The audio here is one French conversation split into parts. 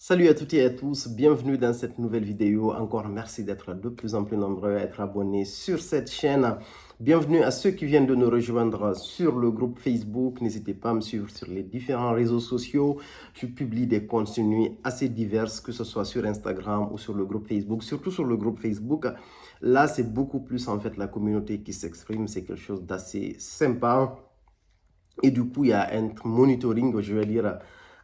Salut à toutes et à tous, bienvenue dans cette nouvelle vidéo. Encore merci d'être de plus en plus nombreux à être abonnés sur cette chaîne. Bienvenue à ceux qui viennent de nous rejoindre sur le groupe Facebook. N'hésitez pas à me suivre sur les différents réseaux sociaux. Je publie des contenus assez divers, que ce soit sur Instagram ou sur le groupe Facebook. Surtout sur le groupe Facebook, là c'est beaucoup plus en fait la communauté qui s'exprime. C'est quelque chose d'assez sympa. Et du coup, il y a un monitoring, je vais dire,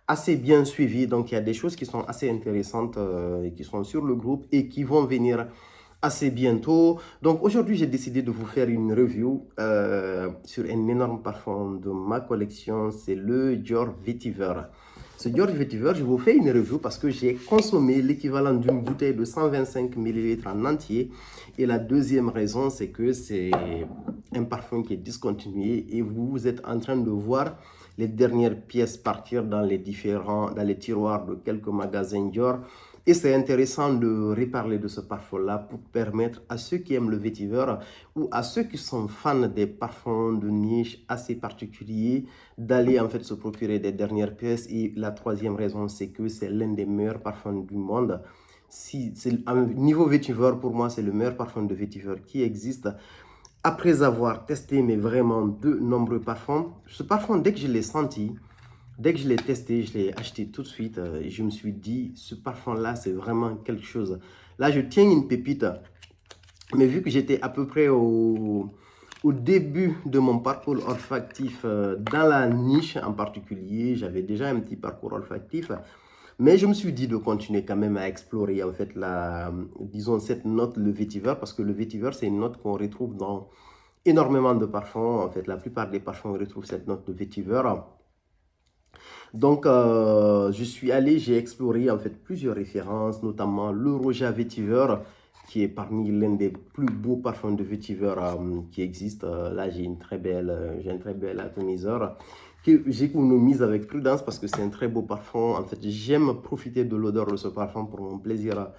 assez bien suivi. Donc, il y a des choses qui sont assez intéressantes et qui sont sur le groupe et qui vont venir assez bientôt. Donc, aujourd'hui, j'ai décidé de vous faire une review sur un énorme parfum de ma collection. C'est le Dior Vetiver. Ce Dior Vetiver, je vous fais une review parce que j'ai consommé l'équivalent d'une bouteille de 125 millilitres en entier. Et la deuxième raison, c'est que c'est un parfum qui est discontinué et vous êtes en train de voir les dernières pièces partir dans les tiroirs de quelques magasins Dior. Et c'est intéressant de reparler de ce parfum-là pour permettre à ceux qui aiment le vétiver ou à ceux qui sont fans des parfums de niche assez particuliers d'aller en fait se procurer des dernières pièces. Et la troisième raison, c'est que c'est l'un des meilleurs parfums du monde. Si c'est niveau vétiver, pour moi, c'est le meilleur parfum de vétiver qui existe. Après avoir testé mais vraiment de nombreux parfums, ce parfum, dès que je l'ai senti, dès que je l'ai testé, je l'ai acheté tout de suite et je me suis dit, ce parfum-là, c'est vraiment quelque chose. Là, je tiens une pépite, mais vu que j'étais à peu près au début de mon parcours olfactif dans la niche en particulier, j'avais déjà un petit parcours olfactif, mais je me suis dit de continuer quand même à explorer en fait disons cette note, le vétiver, parce que le vétiver, c'est une note qu'on retrouve dans énormément de parfums. En fait, la plupart des parfums retrouvent cette note de vétiver. Donc, je suis allé, j'ai exploré en fait plusieurs références, notamment le Roja Vetiver, qui est parmi l'un des plus beaux parfums de vétiver qui existe. Là, j'ai un très bel atomiseur que j'économise avec prudence parce que c'est un très beau parfum. En fait, j'aime profiter de l'odeur de ce parfum pour mon plaisir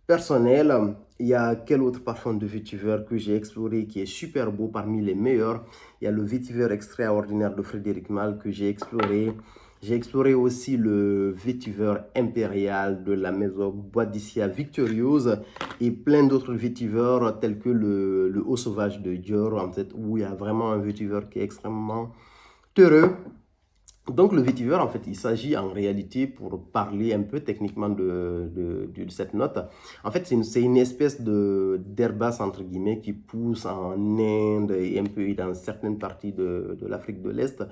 personnel. Il y a quel autre parfum de vétiver que j'ai exploré qui est super beau parmi les meilleurs? Il y a le vétiver extraordinaire de Frédéric Malle que j'ai exploré. J'ai exploré aussi le vétiver impérial de la maison Boadicea Victorieuse et plein d'autres vétivers tels que le Haut Sauvage de Dior, en fait, où il y a vraiment un vétiver qui est extrêmement terreux. Donc, le vétiver, en fait, il s'agit en réalité, pour parler un peu techniquement de cette note, en fait, c'est une espèce d'herbace, entre guillemets, qui pousse en Inde et un peu dans certaines parties de l'Afrique de l'Est.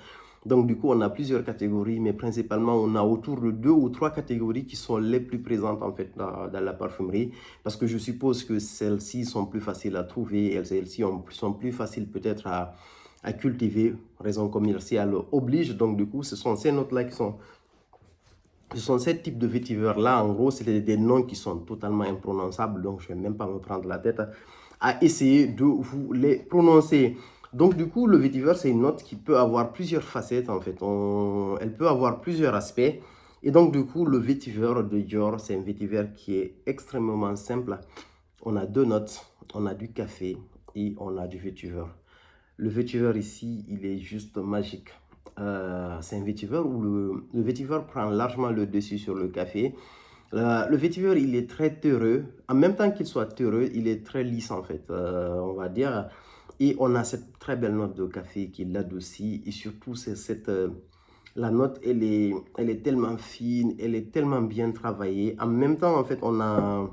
Donc, du coup, on a plusieurs catégories, mais principalement, on a autour de 2 ou 3 catégories qui sont les plus présentes, en fait, dans la parfumerie, parce que je suppose que celles-ci sont plus faciles à trouver, et celles-ci sont plus faciles peut-être à cultiver, raison commerciale oblige. Donc, du coup, ce sont ces notes-là ce sont ces types de vétiveurs-là. En gros, c'est des noms qui sont totalement imprononçables. Donc, je ne vais même pas me prendre la tête à essayer de vous les prononcer. Donc, du coup, le vétiver, c'est une note qui peut avoir plusieurs facettes, en fait. Elle peut avoir plusieurs aspects. Et donc, du coup, le vétiver de Dior, c'est un vétiver qui est extrêmement simple. On a 2 notes. On a du café et on a du vétiver. Le vétiver ici, il est juste magique. C'est un vétiver où le vétiver prend largement le dessus sur le café. Le vétiver, il est très terreux. En même temps qu'il soit terreux, il est très lisse en fait, on va dire. Et on a cette très belle note de café qui l'adoucit. Et surtout, la note, elle est tellement fine, elle est tellement bien travaillée. En même temps, en fait, quand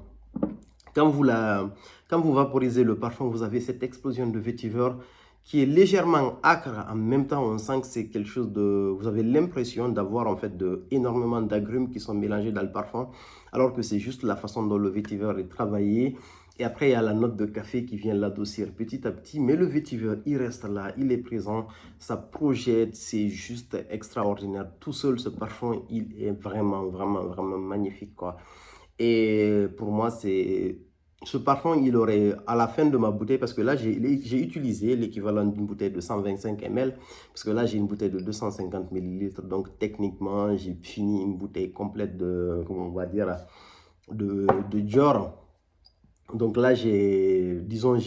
quand vous vaporisez le parfum, vous avez cette explosion de vétiver qui est légèrement acre. En même temps, on sent que c'est quelque chose de... Vous avez l'impression d'avoir en fait énormément d'agrumes qui sont mélangés dans le parfum, alors que c'est juste la façon dont le vétiver est travaillé. Et après, il y a la note de café qui vient l'adoucir petit à petit. Mais le vétiver, il reste là, il est présent, ça projette, c'est juste extraordinaire. Tout seul, ce parfum, il est vraiment, vraiment, vraiment magnifique, quoi. Et pour moi, ce parfum, il aurait, à la fin de ma bouteille, parce que là, j'ai utilisé l'équivalent d'une bouteille de 125 ml, parce que là, j'ai une bouteille de 250 millilitres. Donc, techniquement, j'ai fini une bouteille complète comment on va dire, de Dior. Donc là, disons,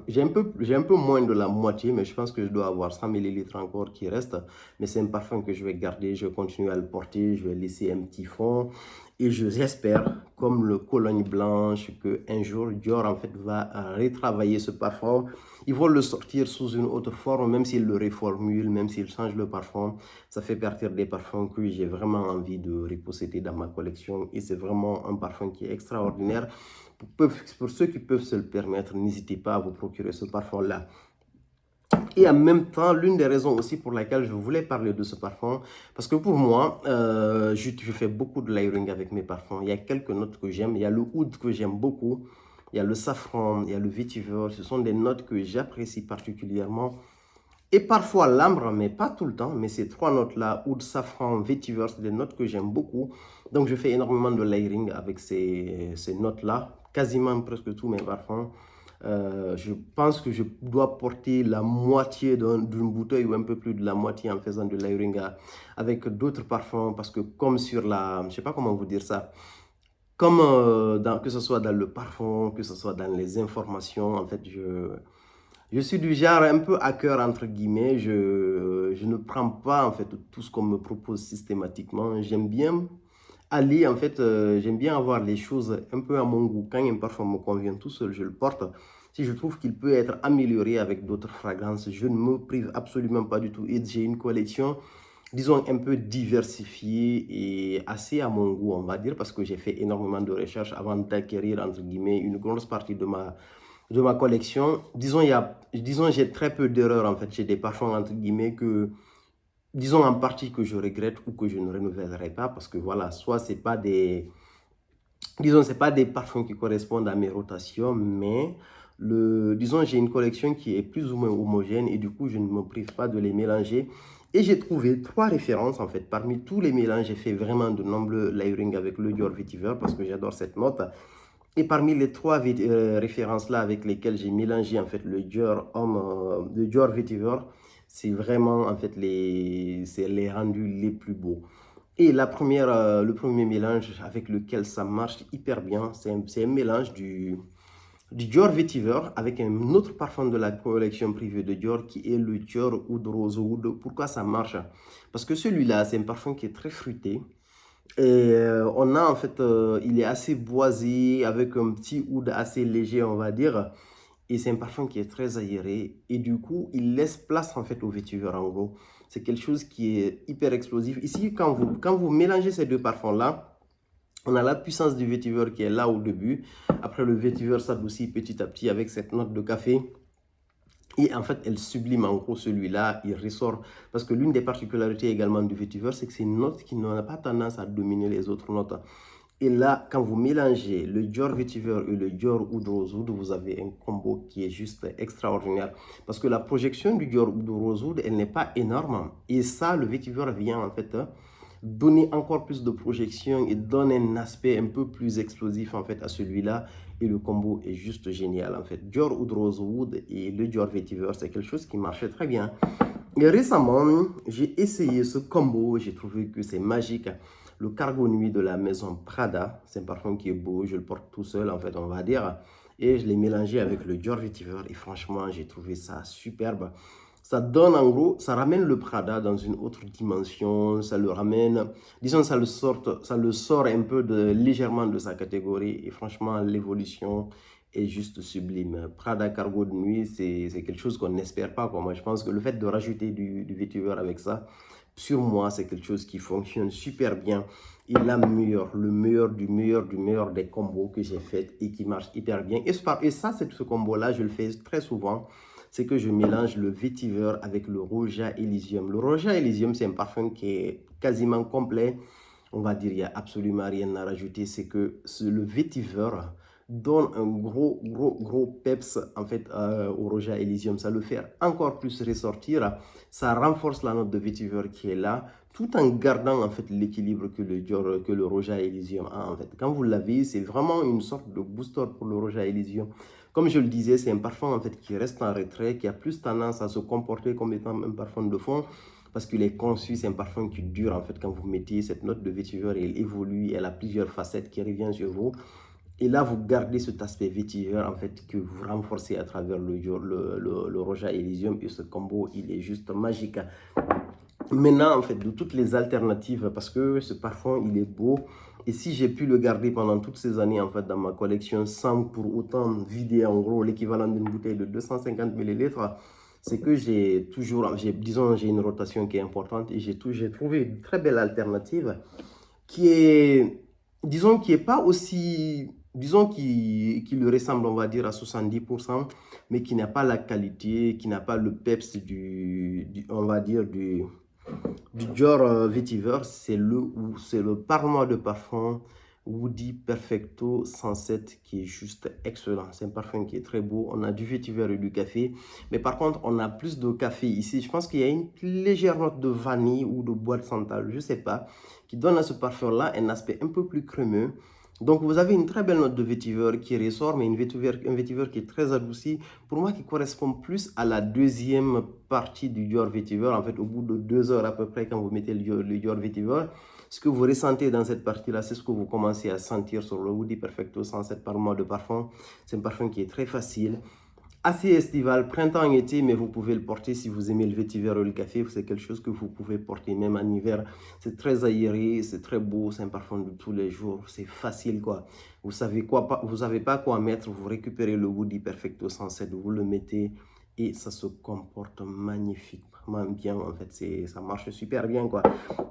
J'ai un peu moins de la moitié, mais je pense que je dois avoir 100 millilitres encore qui restent. Mais c'est un parfum que je vais garder, je vais continuer à le porter, je vais laisser un petit fond. Et j'espère, comme le Cologne Blanche, qu'un jour, Dior en fait va retravailler ce parfum. Ils vont le sortir sous une autre forme, même s'ils le reformulent, même s'ils changent le parfum. Ça fait partie des parfums que j'ai vraiment envie de reposséder dans ma collection. Et c'est vraiment un parfum qui est extraordinaire. Pour ceux qui peuvent se le permettre, n'hésitez pas à vous procurer ce parfum-là. Et en même temps, l'une des raisons aussi pour laquelle je voulais parler de ce parfum, parce que pour moi, je fais beaucoup de layering avec mes parfums. Il y a quelques notes que j'aime. Il y a le oud que j'aime beaucoup. Il y a le safran, il y a le vétiver. Ce sont des notes que j'apprécie particulièrement. Et parfois l'ambre, mais pas tout le temps. Mais ces trois notes-là, oud, safran, vétiver, c'est des notes que j'aime beaucoup. Donc je fais énormément de layering avec ces notes-là. Quasiment presque tous mes parfums. Je pense que je dois porter la moitié d'une bouteille ou un peu plus de la moitié en faisant du layering avec d'autres parfums parce que comme sur la, je sais pas comment vous dire ça, comme que ce soit dans le parfum, que ce soit dans les informations, en fait, je suis du genre un peu hacker entre guillemets, je ne prends pas en fait tout ce qu'on me propose systématiquement, j'aime bien aller, en fait, j'aime bien avoir les choses un peu à mon goût. Quand un parfum me convient tout seul, je le porte. Si je trouve qu'il peut être amélioré avec d'autres fragrances, je ne me prive absolument pas du tout. Et j'ai une collection, disons, un peu diversifiée et assez à mon goût, on va dire, parce que j'ai fait énormément de recherches avant d'acquérir, entre guillemets, une grosse partie de ma collection. Disons, j'ai très peu d'erreurs, en fait. J'ai des parfums, entre guillemets, que disons en partie que je regrette ou que je ne renouvellerai pas parce que voilà, soit c'est pas des, disons, c'est pas des parfums qui correspondent à mes rotations, mais disons, j'ai une collection qui est plus ou moins homogène et du coup, je ne me prive pas de les mélanger. Et j'ai trouvé trois références en fait. Parmi tous les mélanges, j'ai fait vraiment de nombreux layering avec le Dior Vetiver parce que j'adore cette note. Et parmi les trois références-là avec lesquelles j'ai mélangé en fait le Dior Homme, le Dior Vetiver, c'est vraiment en fait c'est les rendus les plus beaux. Et le premier mélange avec lequel ça marche hyper bien, c'est un mélange du Dior Vetiver avec un autre parfum de la collection privée de Dior qui est le Dior Oud Rose Oud. Pourquoi ça marche? Parce que celui-là, c'est un parfum qui est très fruité. Et on a en fait, il est assez boisé avec un petit oud assez léger, on va dire. Et c'est un parfum qui est très aéré. Et du coup, il laisse place en fait au vétiver en gros. C'est quelque chose qui est hyper explosif. Ici, quand vous mélangez ces deux parfums-là, on a la puissance du vétiver qui est là au début. Après, le vétiver s'adoucit petit à petit avec cette note de café. Et en fait, elle sublime en gros celui-là, il ressort. Parce que l'une des particularités également du vétiver, c'est que c'est une note qui n'a pas tendance à dominer les autres notes. Et là, quand vous mélangez le Dior Vetiver et le Dior Oud Rose Oud, vous avez un combo qui est juste extraordinaire. Parce que la projection du Dior Oud Rose Oud, elle n'est pas énorme. Et ça, le Vetiver vient en fait donner encore plus de projection et donne un aspect un peu plus explosif en fait à celui-là. Et le combo est juste génial en fait. Dior Oud Rose Oud et le Dior Vetiver, c'est quelque chose qui marchait très bien. Et récemment, j'ai essayé ce combo, j'ai trouvé que c'est magique. Le Cargo Nuit de la maison Prada, c'est un parfum qui est beau, je le porte tout seul en fait, on va dire. Et je l'ai mélangé avec le Dior Vetiver et franchement, j'ai trouvé ça superbe. Ça donne en gros, ça ramène le Prada dans une autre dimension, ça le ramène, disons, ça le sort un peu légèrement de sa catégorie et franchement, l'évolution est juste sublime. Prada Cargo de nuit, c'est quelque chose qu'on n'espère pas. Moi, je pense que le fait de rajouter du vétiver avec ça, sur moi, c'est quelque chose qui fonctionne super bien. Et le meilleur du meilleur des combos que j'ai fait et qui marche hyper bien. Et ça, ce combo-là, je le fais très souvent. C'est que je mélange le vétiver avec le Roja Elysium. Le Roja Elysium, c'est un parfum qui est quasiment complet. On va dire, il n'y a absolument rien à rajouter. C'est que le vétiver donne un gros peps en fait au Roja Elysium. Ça le fait encore plus ressortir. Ça renforce la note de vétiver qui est là, tout en gardant en fait l'équilibre que le Roja Elysium a en fait. Quand vous l'avez, c'est vraiment une sorte de booster pour le Roja Elysium. Comme je le disais, c'est un parfum en fait qui reste en retrait, qui a plus tendance à se comporter comme étant un parfum de fond parce qu'il est conçu, c'est un parfum qui dure en fait quand vous mettez cette note de vétiver et elle évolue, elle a plusieurs facettes qui reviennent sur vous. Et là, vous gardez cet aspect vétiver, en fait, que vous renforcez à travers le Roja Elysium. Et ce combo, il est juste magique. Maintenant, en fait, de toutes les alternatives, parce que ce parfum, il est beau. Et si j'ai pu le garder pendant toutes ces années, en fait, dans ma collection, sans pour autant vider, en gros, l'équivalent d'une bouteille de 250 millilitres, c'est que j'ai toujours, disons, j'ai une rotation qui est importante et j'ai trouvé une très belle alternative qui est, disons, qui est pas aussi, disons, qui lui ressemble, on va dire, à 70%, mais qui n'a pas la qualité, qui n'a pas le peps on va dire, du Dior Vetiver. C'est le parfum de parfum Woody Perfecto 107 qui est juste excellent. C'est un parfum qui est très beau. On a du vétiver et du café. Mais par contre, on a plus de café ici. Je pense qu'il y a une légère note de vanille ou de bois de santal, je ne sais pas, qui donne à ce parfum-là un aspect un peu plus crémeux. Donc, vous avez une très belle note de vétiver qui ressort, mais un vétiver qui est très adouci. Pour moi, qui correspond plus à la deuxième partie du Dior Vetiver. En fait, au bout de 2 heures à peu près, quand vous mettez le Dior Vetiver, ce que vous ressentez dans cette partie-là, c'est ce que vous commencez à sentir sur le Woody Perfecto 107 par mois de parfum. C'est un parfum qui est très facile, assez estival, printemps et été, mais vous pouvez le porter si vous aimez le vétiver ou le café. C'est quelque chose que vous pouvez porter même en hiver. C'est très aéré, c'est très beau, c'est un parfum de tous les jours. C'est facile, quoi. Vous savez quoi, vous savez pas quoi mettre, vous récupérez le Woody Perfecto 107, vous le mettez et ça se comporte magnifiquement bien. En fait, ça marche super bien, quoi.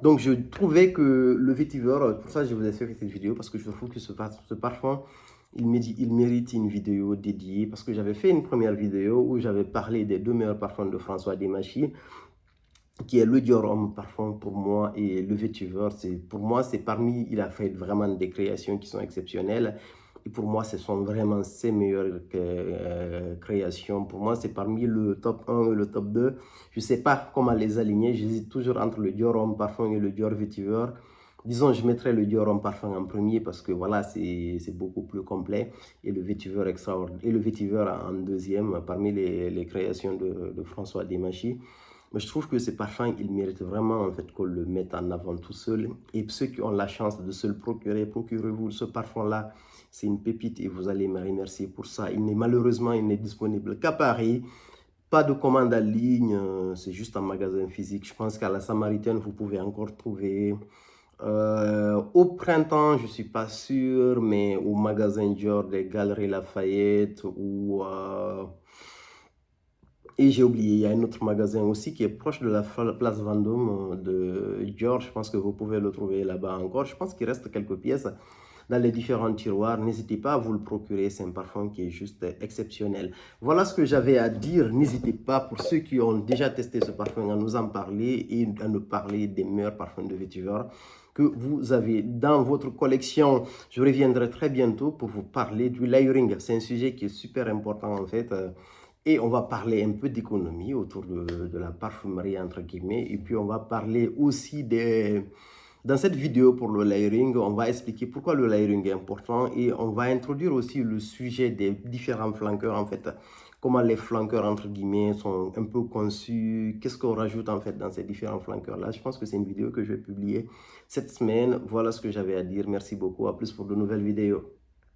Donc, je trouvais que le vétiver, pour ça, je vous ai fait cette vidéo parce que je trouve que ce parfum, il mérite une vidéo dédiée parce que j'avais fait une première vidéo où j'avais parlé des 2 meilleurs parfums de François Desmachis, qui est le Dior Homme Parfum pour moi et le Vetiver. Pour moi, c'est parmi, il a fait vraiment des créations qui sont exceptionnelles. Et pour moi, ce sont vraiment ses meilleures créations. Pour moi, c'est parmi le top 1 et le top 2. Je ne sais pas comment les aligner. J'hésite toujours entre le Dior Homme Parfum et le Dior Vetiver. Disons, je mettrais le Dior Homme Parfum en premier parce que voilà, c'est beaucoup plus complet. Et le Vetiver et le Vetiver en deuxième parmi les créations de François Desmachis. Mais je trouve que ce parfum, il mérite vraiment en fait qu'on le mette en avant tout seul. Et ceux qui ont la chance de se le procurer, procurez-vous ce parfum-là. C'est une pépite et vous allez me remercier pour ça. Malheureusement, il n'est disponible qu'à Paris. Pas de commande en ligne, c'est juste en magasin physique. Je pense qu'à la Samaritaine, vous pouvez encore trouver. Au printemps, je ne suis pas sûr, mais au magasin Dior des Galeries Lafayette ou... et j'ai oublié, il y a un autre magasin aussi qui est proche de la place Vendôme de Dior. Je pense que vous pouvez le trouver là-bas encore. Je pense qu'il reste quelques pièces dans les différents tiroirs. N'hésitez pas à vous le procurer. C'est un parfum qui est juste exceptionnel. Voilà ce que j'avais à dire. N'hésitez pas, pour ceux qui ont déjà testé ce parfum, à nous en parler et à nous parler des meilleurs parfums de Vetiver que vous avez dans votre collection. Je reviendrai très bientôt pour vous parler du layering. C'est un sujet qui est super important en fait. Et on va parler un peu d'économie autour de la parfumerie, entre guillemets. Et puis, on va parler aussi des... Dans cette vidéo pour le layering, on va expliquer pourquoi le layering est important. Et on va introduire aussi le sujet des différents flanqueurs, en fait. Comment les flanqueurs, entre guillemets, sont un peu conçus. Qu'est-ce qu'on rajoute, en fait, dans ces différents flanqueurs-là. Je pense que c'est une vidéo que je vais publier cette semaine. Voilà ce que j'avais à dire. Merci beaucoup. À plus pour de nouvelles vidéos.